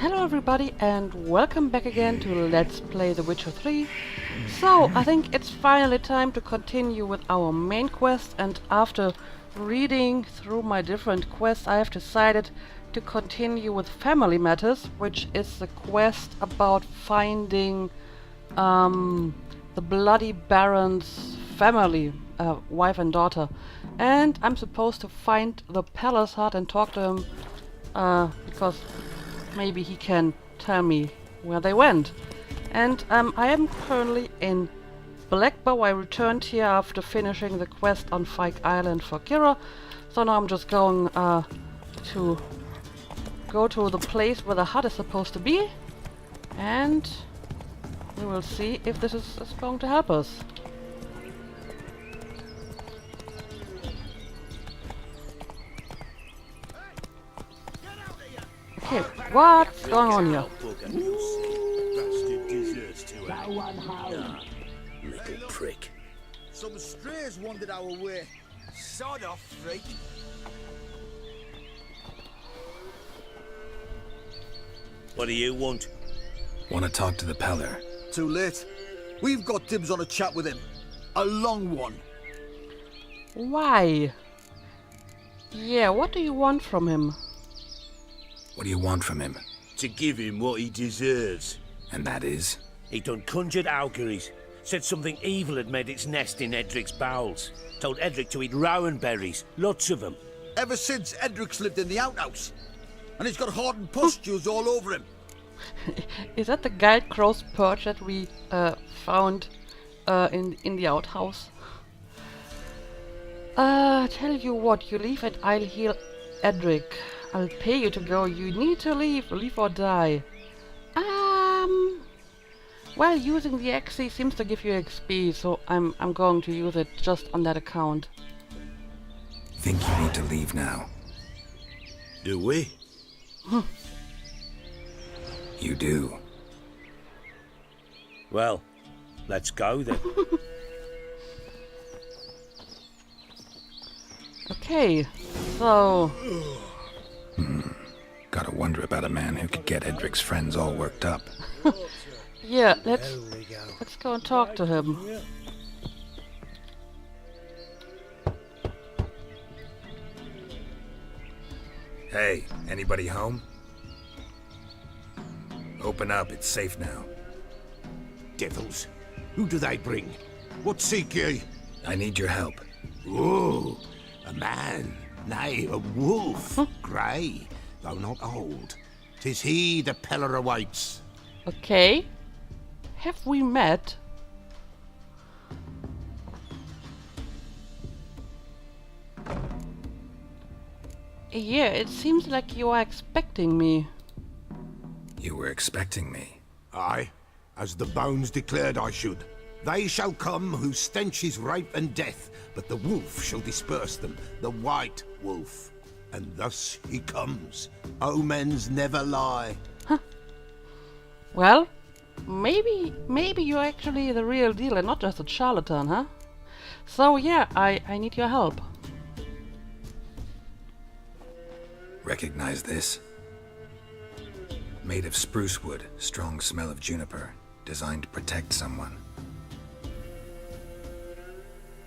Hello everybody and welcome back again to Let's Play The Witcher 3. So, I think it's finally time to continue with our main quest, and after reading through my different quests I have decided to continue with Family Matters, which is the quest about finding the Bloody Baron's family, wife and daughter. And I'm supposed to find the palace heart and talk to him, because maybe he can tell me where they went. And I am currently in Blackbow. I returned here after finishing the quest on Fyke Island for Kira. So now I'm just going to go to the place where the hut is supposed to be. And we will see if this is going to help us. Okay, what's going on here? Little prick. Some strays wandered our way. Sod off, freak. What do you want? Want to talk to the Peller. Too late. We've got dibs on a chat with him. A long one. Why? Yeah, what do you want from him? What do you want from him? To give him what he deserves. And that is? He done conjured auguries. Said something evil had made its nest in Edric's bowels. Told Edric to eat rowan berries. Lots of them. Ever since Edric's lived in the outhouse. And he's got hardened pustules all over him. Is that the guide crow's perch that we found in the outhouse? Tell you what, you leave and I'll heal Edric. I'll pay you to go. You need to leave or die. Well, using the XC seems to give you XP, so I'm going to use it just on that account. Think you need to leave now? Do we? You do. Well, let's go then. Okay, so... Gotta wonder about a man who could get Edric's friends all worked up. yeah, let's go and talk to him. Hey, anybody home? Open up, it's safe now. Devils, who do they bring? What seek ye? I need your help. Oh, a man, nay, a wolf, grey, though not old. 'Tis he the Peller awaits. Okay. Have we met? Yeah, it seems like you are expecting me. You were expecting me. Aye, as the bones declared I should. They shall come whose stench is rape and death, but the wolf shall disperse them, the white wolf. And thus he comes. Omens never lie. Well, maybe you're actually the real deal and not just a charlatan, huh? So yeah, I need your help. Recognize this? Made of spruce wood, strong smell of juniper, designed to protect someone.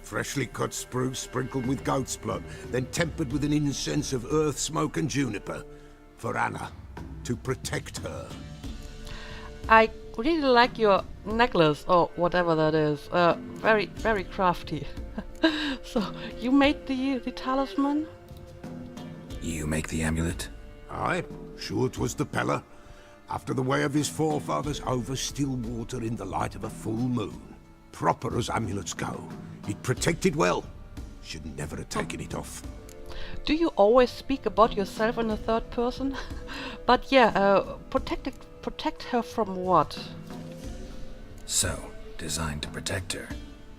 Freshly cut spruce sprinkled with goat's blood, then tempered with an incense of earth, smoke and juniper. For Anna, to protect her. I really like your necklace, or whatever that is. Very, very crafty. So, you made the talisman? You make the amulet? Aye, sure 'twas the Peller. After the way of his forefathers, over still water in the light of a full moon. Proper as amulets go. It protected well. Should never have taken it off. Do you always speak about yourself in the third person? But yeah, protect her from what? So, designed to protect her.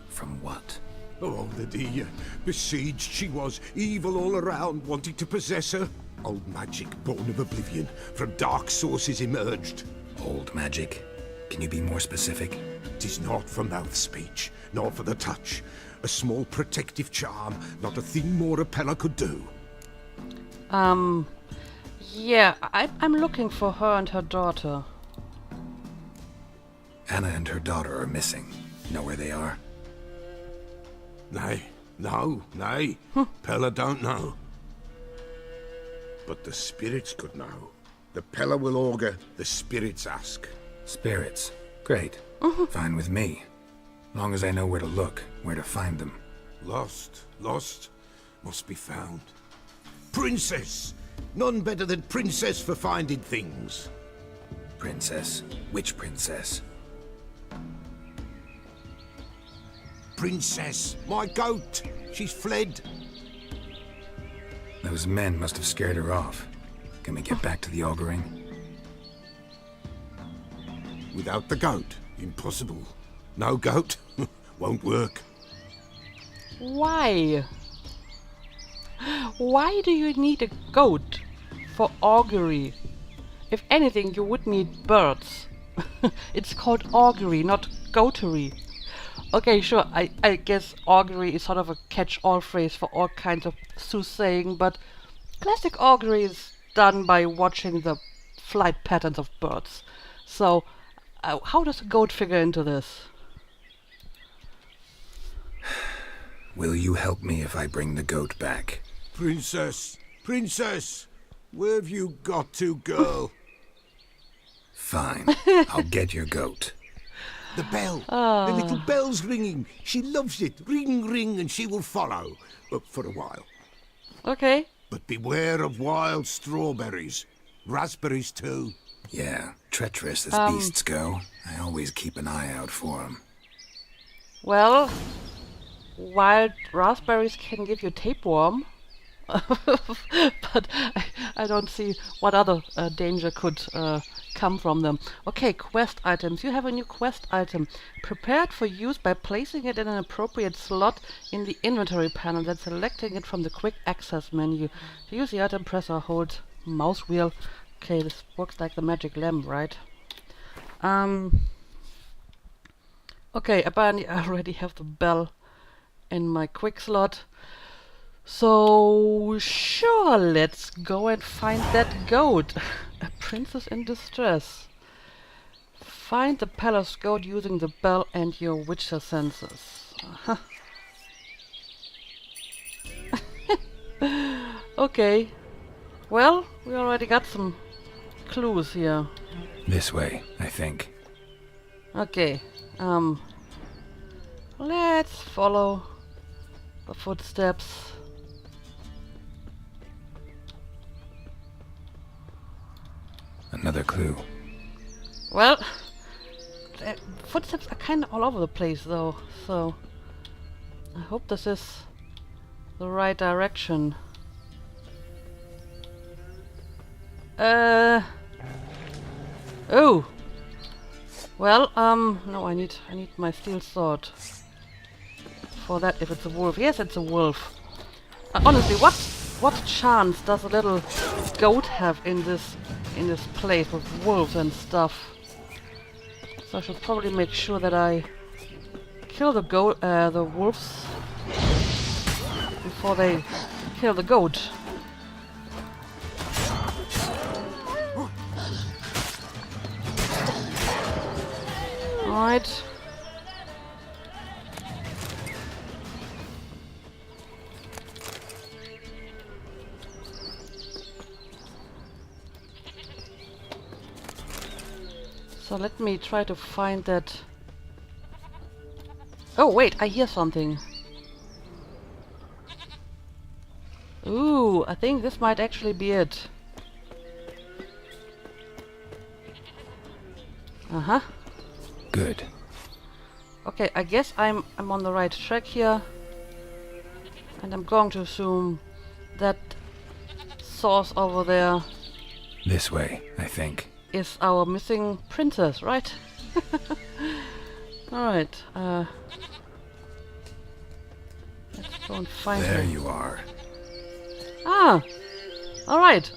From what? Oh, the dear. Besieged she was, evil all around, wanting to possess her. Old magic, born of oblivion, from dark sources emerged. Old magic? Can you be more specific? 'Tis not for mouth speech, nor for the touch. A small protective charm, not a thing more a Peller could do. Yeah, I'm looking for her and her daughter. Anna and her daughter are missing. Know where they are? Nay, nay. Pella don't know. But the spirits could know. The Pella will augur, the spirits ask. Spirits. Great. Fine with me. Long as I know where to look, where to find them. Lost, must be found. Princess! None better than Princess for finding things. Princess? Which princess? Princess, my goat! She's fled. Those men must have scared her off. Can we get back to the auguring? Without the goat, impossible. No goat, won't work. Why? Why do you need a goat for augury? If anything, you would need birds. It's called augury, not goatery. Okay, sure, I guess augury is sort of a catch-all phrase for all kinds of soothsaying, but classic augury is done by watching the flight patterns of birds. So, how does a goat figure into this? Will you help me if I bring the goat back? Princess, where have you got to, girl? Fine. I'll get your goat. The bell. The little bell's ringing. She loves it. Ring, ring, and she will follow. For a while. Okay. But beware of wild strawberries. Raspberries, too. Yeah, treacherous as beasts go. I always keep an eye out for them. Well, wild raspberries can give you tapeworm. But I don't see what other danger could come from them. Okay, quest items. You have a new quest item. Prepared for use by placing it in an appropriate slot in the inventory panel, then selecting it from the quick access menu. To use the item, press or hold mouse wheel. Okay, this works like the magic lamp, right? Okay, apparently I already have the bell in my quick slot. So, sure, let's go and find that goat. A princess in distress. Find the palace goat using the bell and your witcher senses. Okay. Well, we already got some clues here. This way, I think. Okay. Let's follow the footsteps. Another clue. Well, the footsteps are kind of all over the place though, so I hope this is the right direction. Oh! Well, no, I need my steel sword for that if it's a wolf. Yes, it's a wolf. Honestly, what chance does a little goat have in this place with wolves and stuff? So I should probably make sure that I kill the wolves before they kill the goat. Alright. So let me try to find that. Oh wait, I hear something. Ooh, I think this might actually be it. Uh-huh. Good. Okay, I guess I'm on the right track here. And I'm going to assume that source over there This way, I think. is our missing princess, right? Alright, let's go and find her. There you are. Ah! Alright,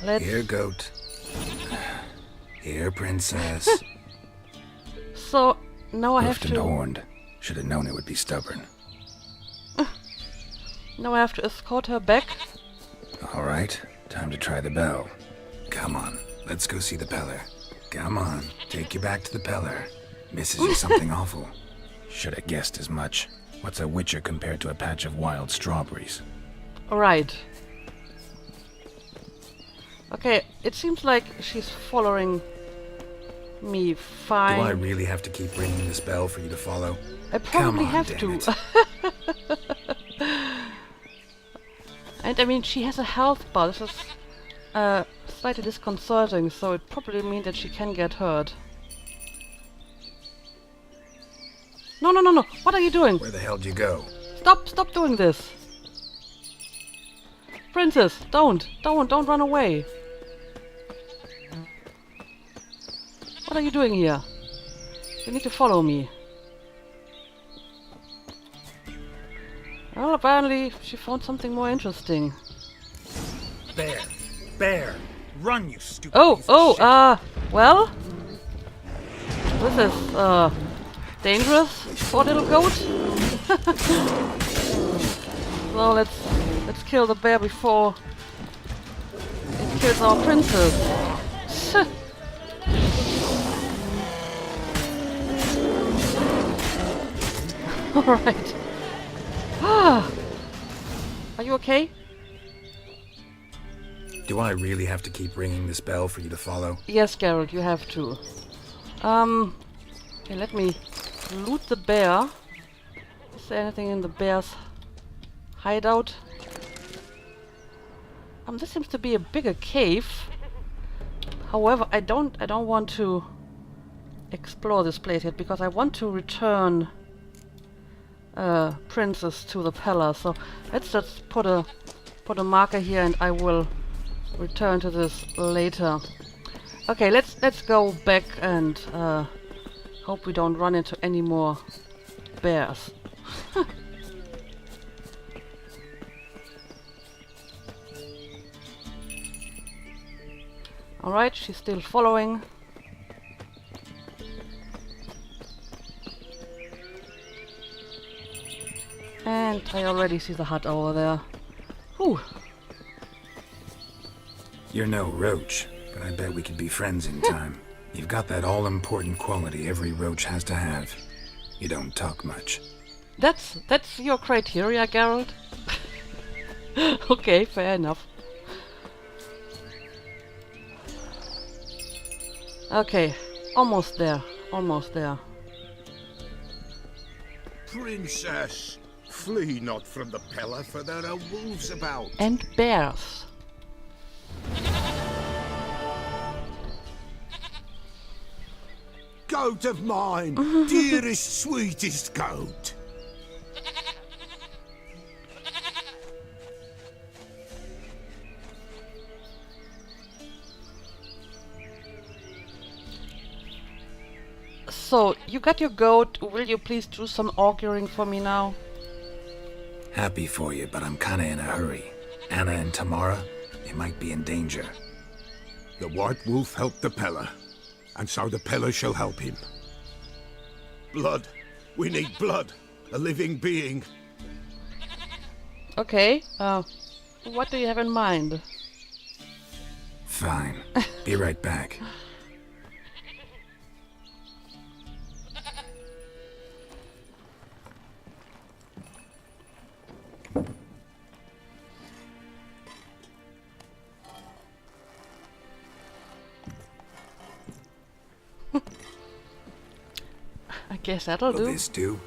let's... Here, goat. Here, princess. So, now I have Hoofed and to... horned. Should have known it would be stubborn. Now I have to escort her back. All right. Time to try the bell. Come on, let's go see the Peller. Come on, take you back to the Peller. Misses you something awful. Should have guessed as much. What's a witcher compared to a patch of wild strawberries? Alright. Okay, it seems like she's following me fine. Do I really have to keep ringing this bell for you to follow? I probably have damn to. And I mean, she has a health bar. This is slightly disconcerting, so it probably means that she can get hurt. No, no, no, no. What are you doing? Where the hell do you go? Stop doing this. Princess, don't run away. What are you doing here? You need to follow me. Well, apparently she found something more interesting. Bear! Run, you stupid Well? This is, dangerous for a little goat. So let's kill the bear before it kills our princess. Alright. Are you okay? Do I really have to keep ringing this bell for you to follow? Yes, Geralt, you have to. Okay, let me loot the bear. Is there anything in the bear's hideout? This seems to be a bigger cave. However, I don't want to explore this place yet because I want to return Princess to the palace. So let's just put a marker here, and I will return to this later. Okay, let's go back and hope we don't run into any more bears. Alright, she's still following. And I already see the hut over there. Whew. You're no roach, but I bet we could be friends in time. You've got that all-important quality every roach has to have. You don't talk much. That's your criteria, Geralt? Okay, fair enough. Okay, almost there. Princess, flee not from the Peller, for there are wolves about. And bears. Goat of mine, dearest, sweetest goat. So, you got your goat. Will you please do some auguring for me now? Happy for you, but I'm kinda in a hurry. Anna and Tamara, they might be in danger. The White Wolf helped the Peller, and so the Peller shall help him. Blood. We need blood. A living being. Okay, what do you have in mind? Fine. Be right back. I guess that'll Will do. this do?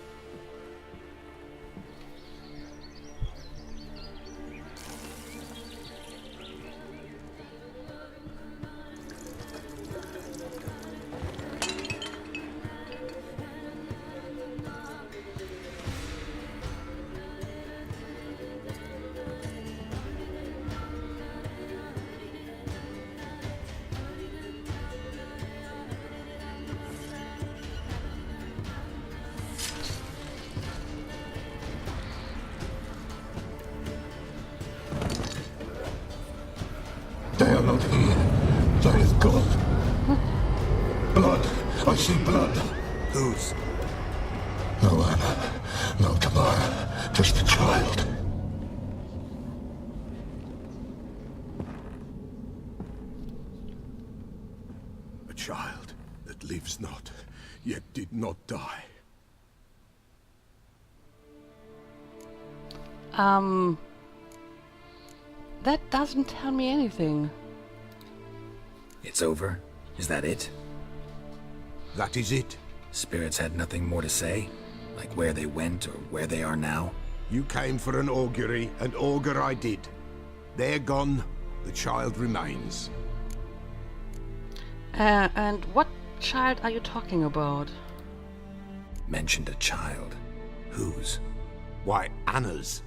They are not here. There is God. Blood. I see blood. Whose? No Anna. No Tamara. Just the child. not die. That doesn't tell me anything. It's over? Is that it? That is it. Spirits had nothing more to say? Like where they went or where they are now? You came for an augury, and augur I did. They're gone, the child remains. And what child are you talking about? Mentioned a child. Whose? Why, Anna's.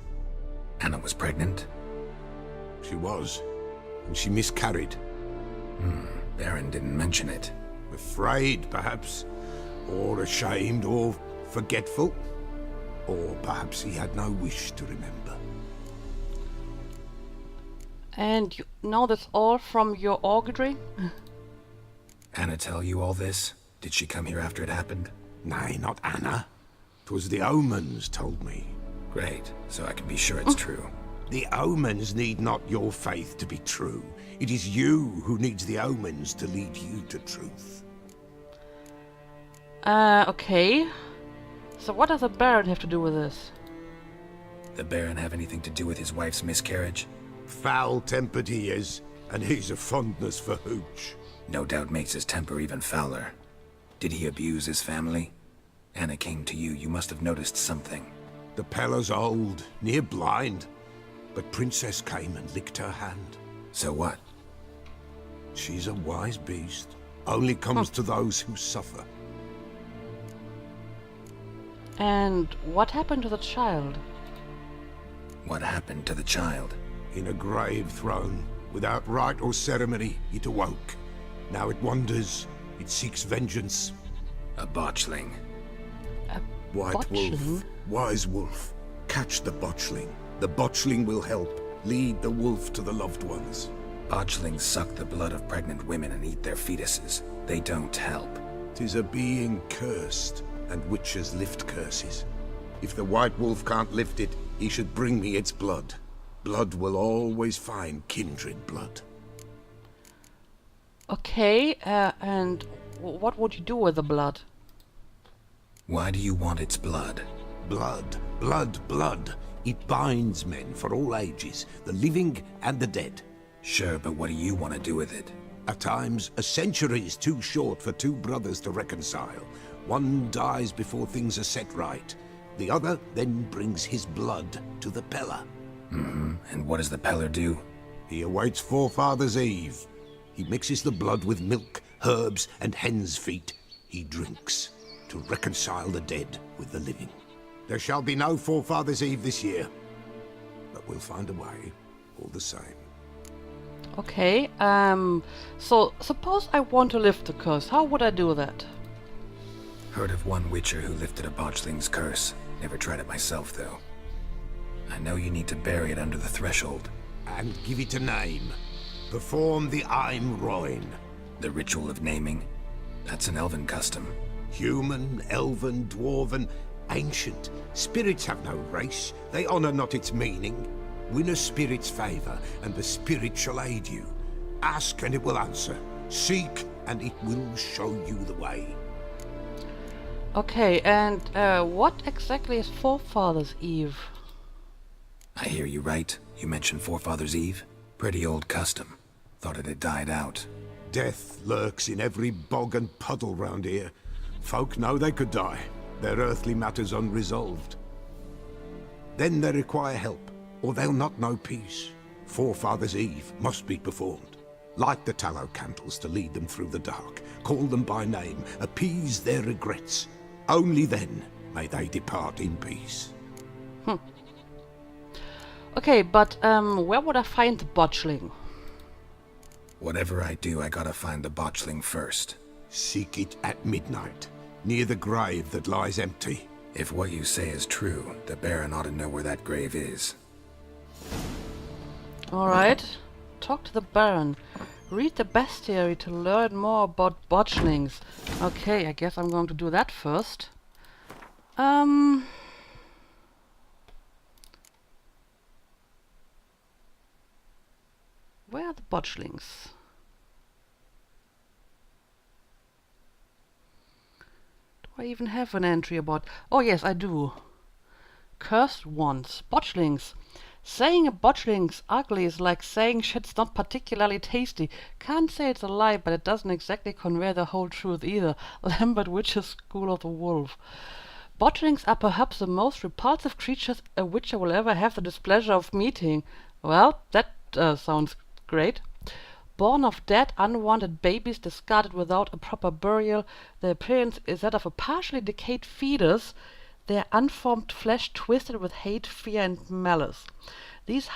Anna was pregnant? She was, and she miscarried. Baron didn't mention it. Afraid, perhaps, or ashamed, or forgetful. Or perhaps he had no wish to remember. And you know this all from your augury? Anna tell you all this? Did she come here after it happened? Nay, not Anna. 'Twas the omens told me. Great, so I can be sure it's true. The omens need not your faith to be true. It is you who needs the omens to lead you to truth. Okay. So what does the Baron have to do with this? The Baron have anything to do with his wife's miscarriage? Foul-tempered he is, and he's a fondness for hooch. No doubt makes his temper even fouler. Did he abuse his family? Anna came to you, you must have noticed something. The Pella's old, near blind, but Princess came and licked her hand. So what? She's a wise beast. Only comes to those who suffer. And what happened to the child? What happened to the child? In a grave thrown, without rite or ceremony, it awoke. Now it wanders, it seeks vengeance. A botchling. White Botchling? wolf, wise wolf, catch the botchling. The botchling will help, lead the wolf to the loved ones. Botchlings suck the blood of pregnant women and eat their fetuses. They don't help. 'Tis a being cursed, and witches lift curses. If the white wolf can't lift it, he should bring me its blood. Blood will always find kindred blood. Okay, and what would you do with the blood? Why do you want its blood? Blood, blood, blood. It binds men for all ages, the living and the dead. Sure, but what do you want to do with it? At times, a century is too short for two brothers to reconcile. One dies before things are set right. The other then brings his blood to the Pella. And what does the Peller do? He awaits Forefathers' Eve. He mixes the blood with milk, herbs, and hen's feet. He drinks to reconcile the dead with the living. There shall be no Forefathers' Eve this year, but we'll find a way, all the same. Okay, so suppose I want to lift the curse. How would I do that? Heard of one witcher who lifted a botchling's curse. Never tried it myself, though. I know you need to bury it under the threshold. And give it a name. Perform the Aim Roin. The ritual of naming? That's an elven custom. Human, elven, dwarven, ancient. Spirits have no race. They honor not its meaning. Win a spirit's favor, and the spirit shall aid you. Ask, and it will answer. Seek, and it will show you the way. Okay, and what exactly is Forefathers' Eve? I hear you right. You mentioned Forefathers' Eve? Pretty old custom. Thought it had died out. Death lurks in every bog and puddle round here. Folk know they could die, their earthly matters unresolved. Then they require help, or they'll not know peace. Forefathers' Eve must be performed. Light the tallow candles to lead them through the dark. Call them by name, appease their regrets. Only then may they depart in peace. Okay, but where would I find the botchling? Whatever I do, I gotta find the botchling first. Seek it at midnight, near the grave that lies empty. If what you say is true, the Baron ought to know where that grave is. Alright, talk to the Baron. Read the bestiary to learn more about botchlings. Okay, I guess I'm going to do that first. Where are the botchlings? Do I even have an entry about... Oh yes, I do. Cursed ones. Botchlings. Saying a botchling's ugly is like saying shit's not particularly tasty. Can't say it's a lie, but it doesn't exactly convey the whole truth either. Lambert Witch's School of the Wolf. Botchlings are perhaps the most repulsive creatures a witch will ever have the displeasure of meeting. Well, that sounds great. Born of dead, unwanted babies discarded without a proper burial, their appearance is that of a partially decayed fetus, their unformed flesh twisted with hate, fear, and malice. These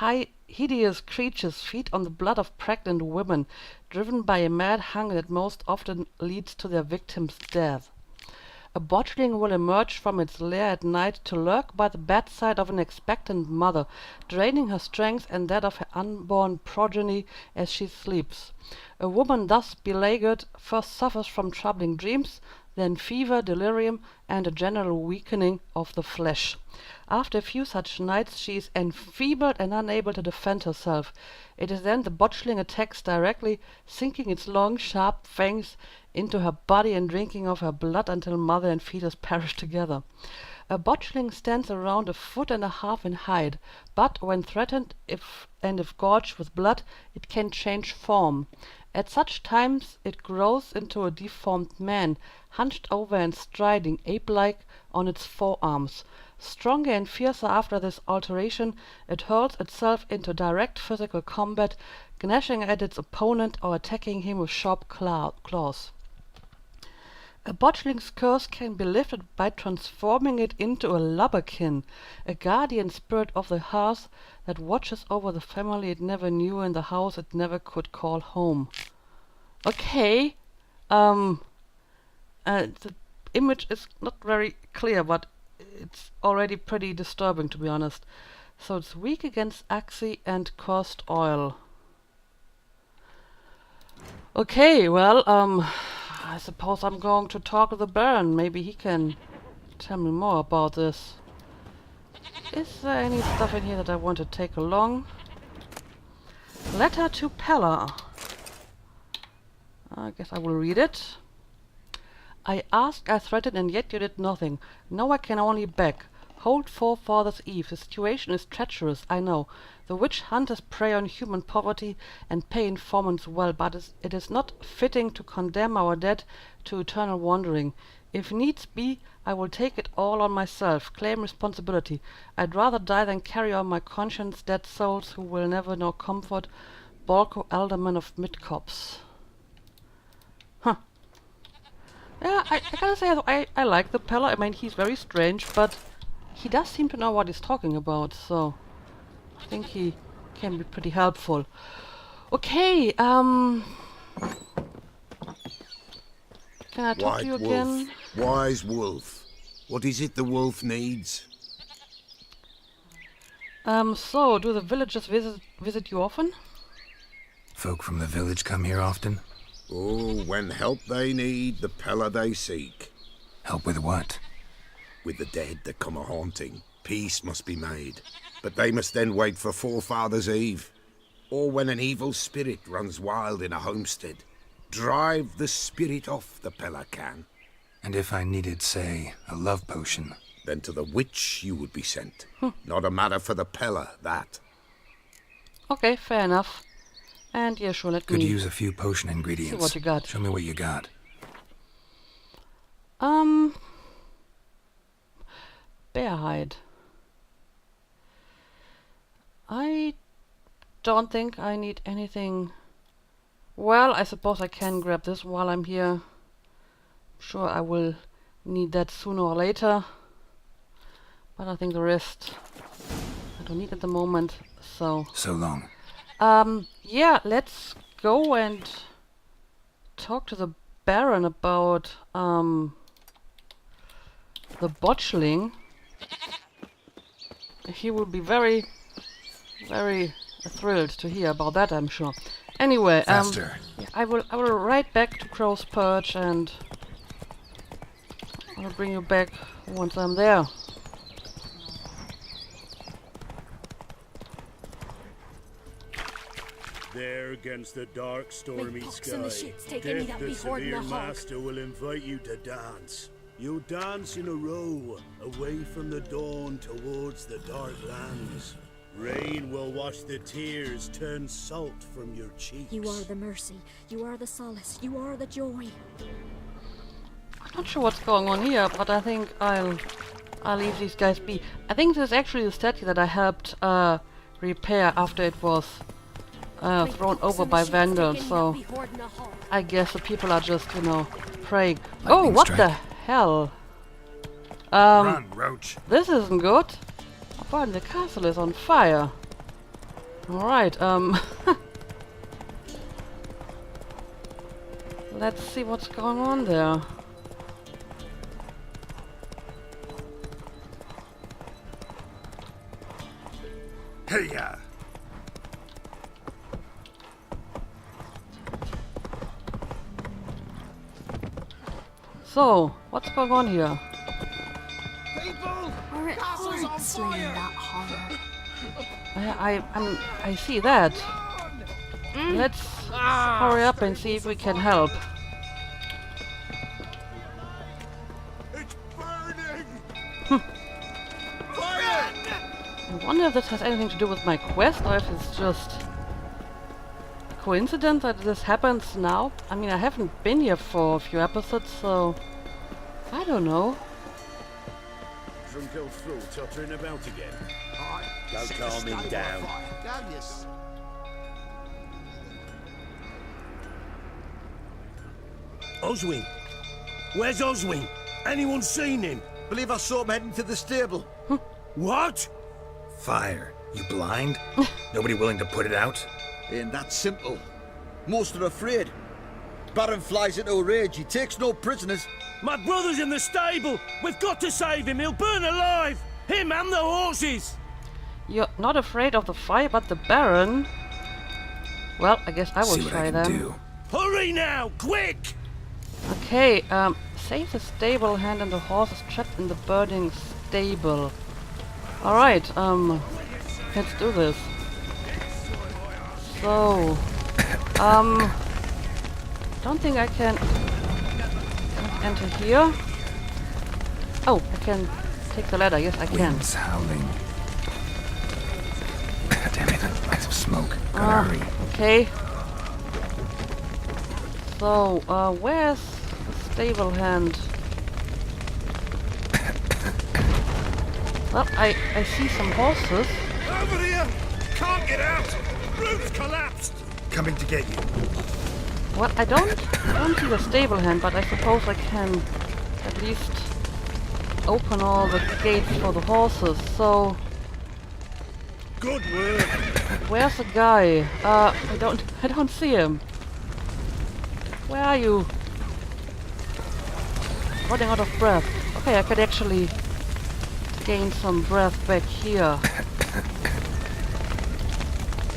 hideous creatures feed on the blood of pregnant women, driven by a mad hunger that most often leads to their victims' death. A botchling will emerge from its lair at night to lurk by the bedside of an expectant mother, draining her strength and that of her unborn progeny as she sleeps. A woman thus beleaguered first suffers from troubling dreams, then fever, delirium, and a general weakening of the flesh. After a few such nights she is enfeebled and unable to defend herself. It is then the botchling attacks directly, sinking its long, sharp fangs into her body and drinking of her blood until mother and fetus perish together. A botchling stands around 1.5 feet in height, but when threatened if gorged with blood, it can change form. At such times it grows into a deformed man, hunched over and striding, ape-like, on its forearms. Stronger and fiercer after this alteration, it hurls itself into direct physical combat, gnashing at its opponent or attacking him with sharp claws. A botchling's curse can be lifted by transforming it into a lubberkin, a guardian spirit of the hearth that watches over the family it never knew and the house it never could call home. Okay, the image is not very clear, but it's already pretty disturbing, to be honest. So it's weak against Axie and cursed oil. Okay, well, I suppose I'm going to talk to the Baron. Maybe he can tell me more about this. Is there any stuff in here that I want to take along? Letter to Pella. I guess I will read it. I asked, I threatened, and yet you did nothing. Now I can only beg. Hold Forefathers' Eve. The situation is treacherous, I know. The witch hunters prey on human poverty and pay informants well, but it is not fitting to condemn our dead to eternal wandering. If needs be, I will take it all on myself, claim responsibility. I'd rather die than carry on my conscience dead souls who will never know comfort. Balko, Alderman of Midcopse. Huh. Yeah, I gotta say, I like the Pella. I mean, he's very strange, but he does seem to know what he's talking about, so I think he can be pretty helpful. Okay, can I talk to you again? Wise wolf. What is it the wolf needs? So, do the villagers visit you often? Folk from the village come here often? Oh, when help they need, the Pella they seek. Help with what? With the dead that come a-haunting, peace must be made. But they must then wait for Forefathers' Eve. Or when an evil spirit runs wild in a homestead. Drive the spirit off, the Pella can. And if I needed, say, a love potion? Then to the witch you would be sent. Not a matter for the Pella, that. Okay, fair enough. And yeah, sure, let me... Could use a few potion ingredients. See what you got. Show me what you got. Bear hide. I don't think I need anything. Well, I suppose I can grab this while I'm here. Sure, I will need that sooner or later. But I think the rest I don't need at the moment, so... So long. Yeah, let's go and talk to the Baron about, the botchling. He will be very, very thrilled to hear about that, I'm sure. Anyway, Faster. Yeah, I will ride back to Crow's Perch and I'll bring you back once I'm there. There against the dark, stormy With pox sky, and the shits, take Death, any that the be hoarding severe the hog. master, will invite you to dance. You dance in a row, away from the dawn towards the dark lands. Rain will wash the tears, turn salt from your cheeks. You are the mercy, you are the solace, you are the joy. I'm not sure what's going on here, but I think I'll leave these guys be. I think this is actually the statue that I helped repair after it was thrown over by vandals, so I guess the people are just, you know, praying. Oh, what the hell? Run, Roach. This isn't good. Apparently the castle is on fire. Alright, let's see what's going on there. Hey, ya. So, what's going on here? Or it was slaying that horror. I see that. Let's hurry up and see if we can help. It's burning! I wonder if this has anything to do with my quest or if it's just a coincidence that this happens now. I mean, I haven't been here for a few episodes, so I don't know. Drunk old fool tottering about again. Don't calm him down. Oswin? Where's Oswin? Anyone seen him? Believe I saw him heading to the stable. What? Fire. You blind? Nobody willing to put it out? Ain't that simple. Most are afraid. Baron flies into a rage. He takes no prisoners. My brother's in the stable. We've got to save him. He'll burn alive. Him and the horses. You're not afraid of the fire, but the Baron? Well, I guess I will See what try I can them. do. Hurry now, quick! Okay, save the stable hand and the horses trapped in the burning stable. Alright, let's do this. So, don't think I can enter here. Oh, I can take the ladder. Yes, I can. Winds howling. Damn it, lots of smoke. Gotta hurry. Okay. So, where's the stable hand? Well, I see some horses. Over here! Can't get out! Roof's collapsed! Coming to get you. Well, I don't see the stable hand, but I suppose I can at least open all the gates for the horses. So, Good work! where's the guy? I don't see him. Where are you? Running out of breath. Okay, I could actually gain some breath back here.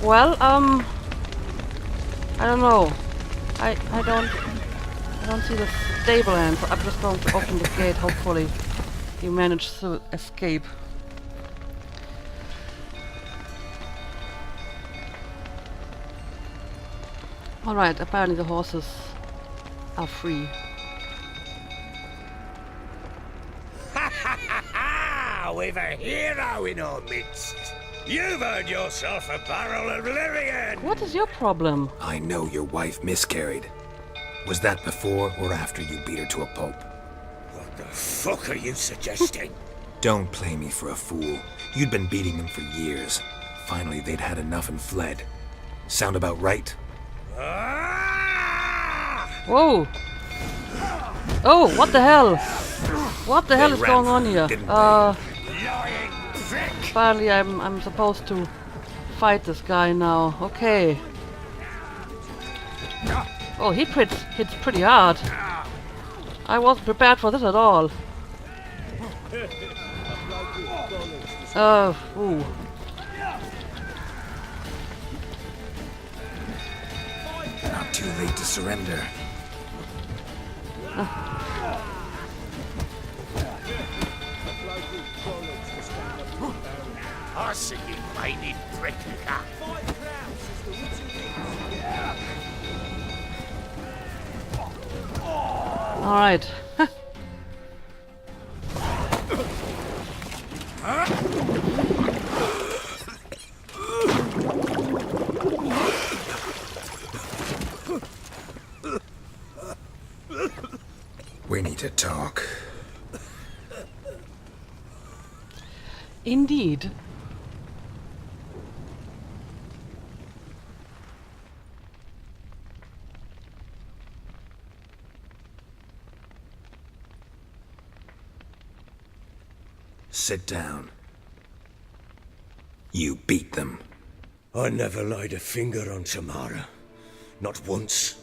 Well, I don't know. I don't see the stable hand, so I'm just going to open the gate. Hopefully, he managed to escape. Alright, apparently the horses are free. We've a hero in our midst. You've earned yourself a barrel of Lyrian. What is your problem? I know your wife miscarried. Was that before or after you beat her to a pulp? What the fuck are you suggesting? Don't play me for a fool. You'd been beating them for years. Finally, they'd had enough and fled. Sound about right? Ah! Whoa! Oh, what the hell? What the hell is ran going on from you, here? didn't Lying prick! Apparently I'm supposed to fight this guy now. Okay. Oh, he hits pretty hard. I wasn't prepared for this at all. Ooh. Not too late to surrender. I see you whining prick. Alright. We need to talk. Indeed. Sit down. You beat them. I never laid a finger on Tamara. Not once.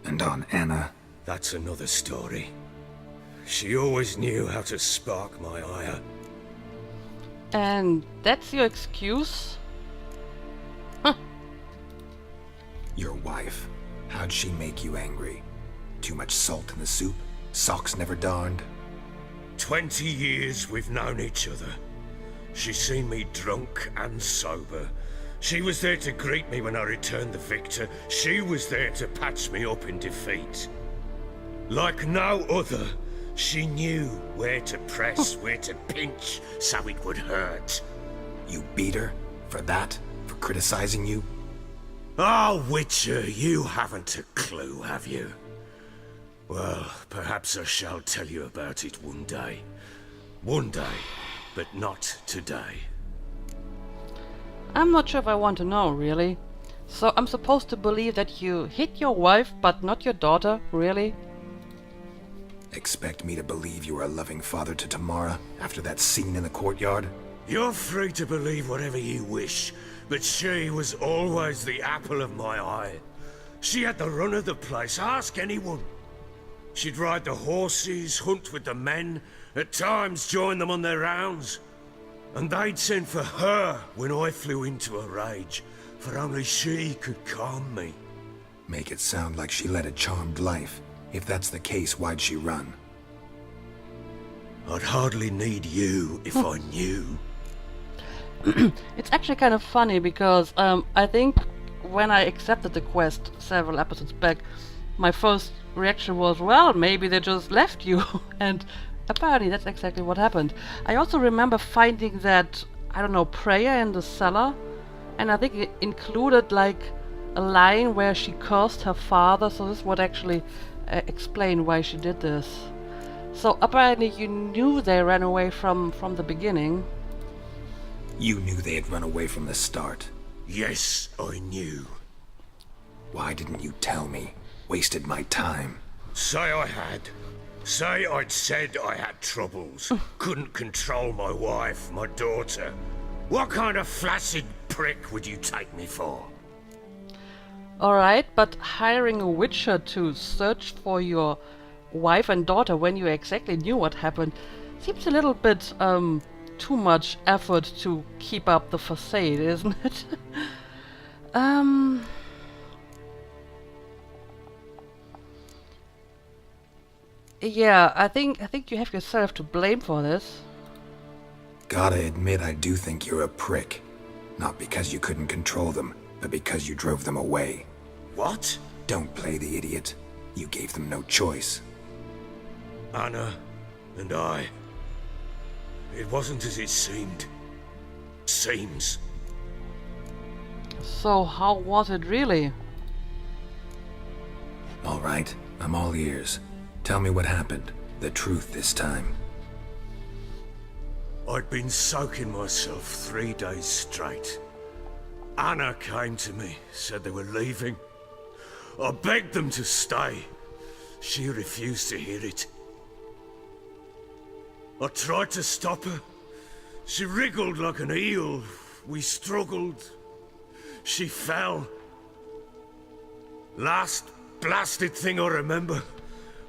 And on Anna. That's another story. She always knew how to spark my ire. And that's your excuse? Huh. Your wife. How'd she make you angry? Too much salt in the soup? Socks never darned? 20 years we've known each other. She's seen me drunk and sober. She was there to greet me when I returned the victor. She was there to patch me up in defeat. Like no other, she knew where to press, where to pinch, so it would hurt. You beat her? For that? For criticizing you? Oh, Witcher, you haven't a clue, have you? Well, perhaps I shall tell you about it one day. One day, but not today. I'm not sure if I want to know, really. So I'm supposed to believe that you hit your wife, but not your daughter, really? Expect me to believe you are a loving father to Tamara after that scene in the courtyard? You're free to believe whatever you wish, but she was always the apple of my eye. She had the run of the place, ask anyone. She'd ride the horses, hunt with the men, at times join them on their rounds. And they'd send for her when I flew into a rage, for only she could calm me. Make it sound like she led a charmed life. If that's the case, why'd she run? I'd hardly need you if I knew. It's actually kind of funny because I think when I accepted the quest several episodes back, my first reaction was, well, maybe they just left you. And apparently that's exactly what happened. I also remember finding that, I don't know, prayer in the cellar, and I think it included like a line where she cursed her father, so this would actually explain why she did this. So apparently you knew they ran away from the beginning. You knew they had run away from the start. Yes, I knew. Why didn't you tell me? Wasted my time. Say I had. Say I'd said I had troubles. Couldn't control my wife, my daughter. What kind of flaccid prick would you take me for? Alright, but hiring a witcher to search for your wife and daughter when you exactly knew what happened seems a little bit too much effort to keep up the facade, isn't it? Yeah, I think you have yourself to blame for this. Gotta admit, I do think you're a prick. Not because you couldn't control them, but because you drove them away. What? Don't play the idiot. You gave them no choice. Anna and I. It wasn't as it seemed. Seems. So how was it really? All right, I'm all ears. Tell me what happened. The truth this time. I'd been soaking myself 3 days straight. Anna came to me, said they were leaving. I begged them to stay. She refused to hear it. I tried to stop her. She wriggled like an eel. We struggled. She fell. Last blasted thing I remember.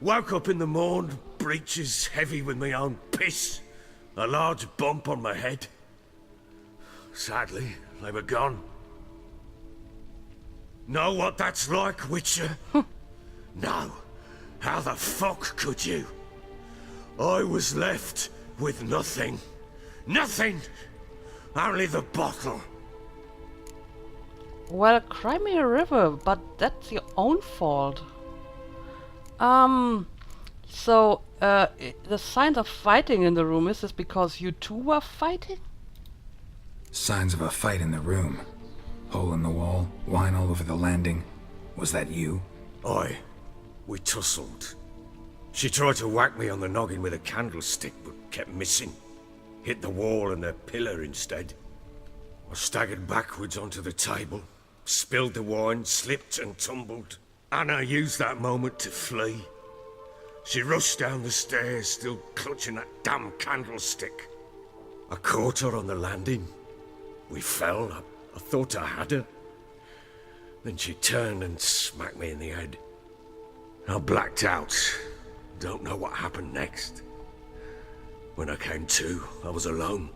Woke up in the morn, breeches heavy with my own piss. A large bump on my head. Sadly, they were gone. Know what that's like, Witcher? No. How the fuck could you? I was left with nothing. Nothing! Only the bottle. Well, cry me a river, but that's your own fault. So the signs of fighting in the room, is this because you two were fighting? Signs of a fight in the room. Hole in the wall, wine all over the landing. Was that you? Aye. We tussled. She tried to whack me on the noggin with a candlestick, but kept missing. Hit the wall and the pillar instead. I staggered backwards onto the table, spilled the wine, slipped and tumbled. Anna used that moment to flee. She rushed down the stairs, still clutching that damn candlestick. I caught her on the landing. We fell. I thought I had her. Then she turned and smacked me in the head. I blacked out. Don't know what happened next. When I came to, I was alone.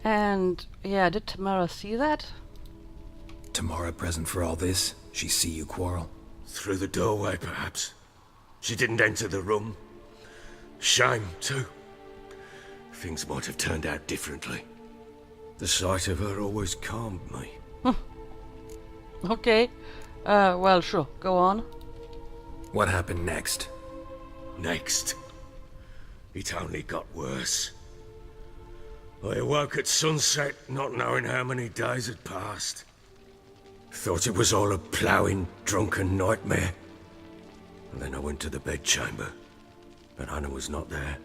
And, yeah, did Tamara see that? Tamara present for all this? She see you quarrel? Through the doorway, perhaps. She didn't enter the room. Shame, too. Things might have turned out differently. The sight of her always calmed me. Okay. Well, sure, go on. What happened next? Next, it only got worse. I awoke at sunset, not knowing how many days had passed. Thought it was all a ploughing, drunken nightmare. And then I went to the bedchamber, but Anna was not there.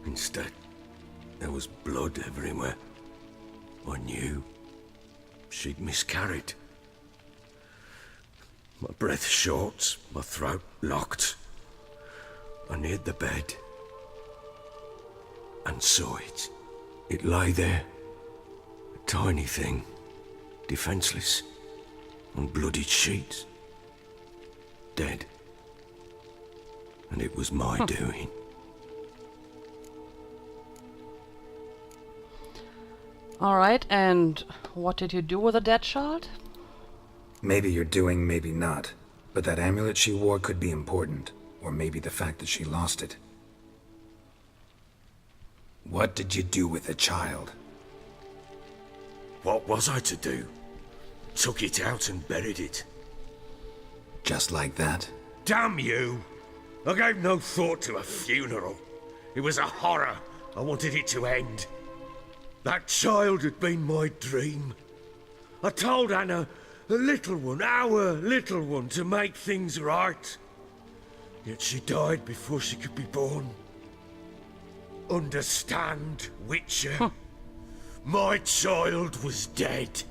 Instead, there was blood everywhere. I knew she'd miscarried. My breath short, my throat locked. I neared the bed and saw it. It lay there, a tiny thing, defenseless, on bloodied sheets, dead. And it was my doing. Alright, and what did you do with the dead child? Maybe you're doing, maybe not. But that amulet she wore could be important. Or maybe the fact that she lost it. What did you do with the child? What was I to do? Took it out and buried it. Just like that? Damn you! I gave no thought to a funeral. It was a horror. I wanted it to end. That child had been my dream. I told Anna, the little one, our little one, to make things right. Yet she died before she could be born. Understand, Witcher? My child was dead.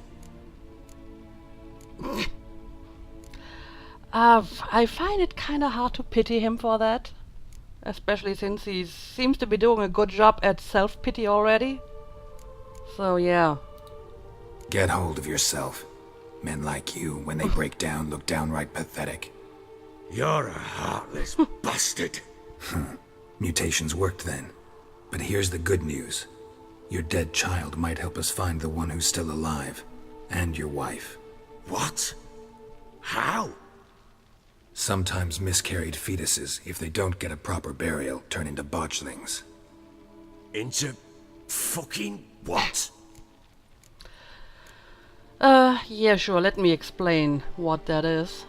I find it kinda hard to pity him for that. Especially since he seems to be doing a good job at self-pity already. So, yeah. Get hold of yourself. Men like you, when they break down, look downright pathetic. You're a heartless bastard. Mutations worked then. But here's the good news. Your dead child might help us find the one who's still alive. And your wife. What? How? Sometimes miscarried fetuses, if they don't get a proper burial, turn into botchlings. Into fucking what? Yeah, sure, let me explain what that is.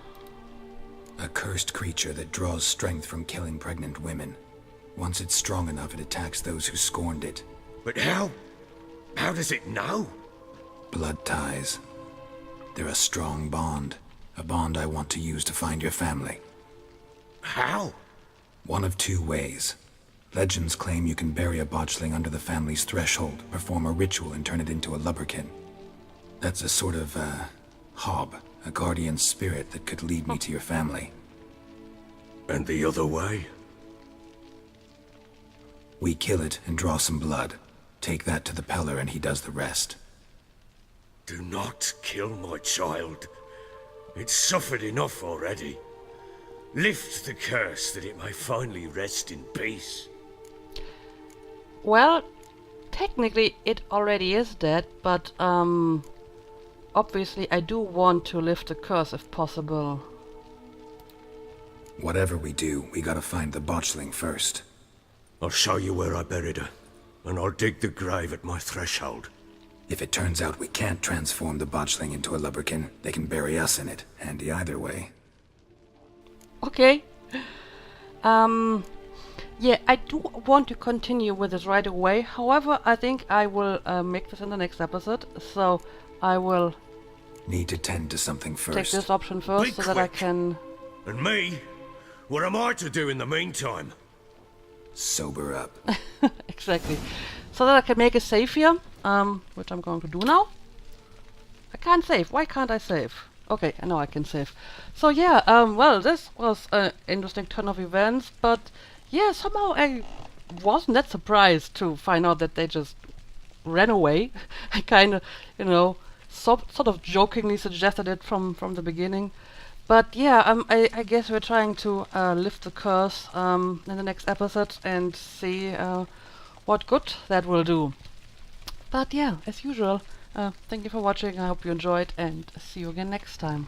A cursed creature that draws strength from killing pregnant women. Once it's strong enough, it attacks those who scorned it. But how? How does it know? Blood ties. They're a strong bond. A bond I want to use to find your family. How? One of two ways. Legends claim you can bury a botchling under the family's threshold, perform a ritual, and turn it into a lubberkin. That's a sort of, hob, a guardian spirit that could lead me to your family. And the other way? We kill it and draw some blood. Take that to the Peller and he does the rest. Do not kill my child. It's suffered enough already. Lift the curse that it may finally rest in peace. Well, technically it already is dead, but obviously I do want to lift the curse if possible. Whatever we do, we gotta find the botchling first. I'll show you where I buried her, and I'll dig the grave at my threshold. If it turns out we can't transform the botchling into a lubberkin, they can bury us in it. Handy either way. Okay, Yeah, I do want to continue with this right away. However, I think I will make this in the next episode. So I will Need to tend to something take first. this option first Be so that I quick. can... And me? What am I to do in the meantime? Sober up. Exactly. So that I can make a save here, which I'm going to do now. I can't save. Why can't I save? Okay, I know I can save. So yeah, well, this was an interesting turn of events, but yeah, somehow I wasn't that surprised to find out that they just ran away. I kind of, you know, sort of jokingly suggested it from the beginning. But yeah, I guess we're trying to lift the curse in the next episode and see what good that will do. But yeah, as usual, thank you for watching. I hope you enjoyed, and see you again next time.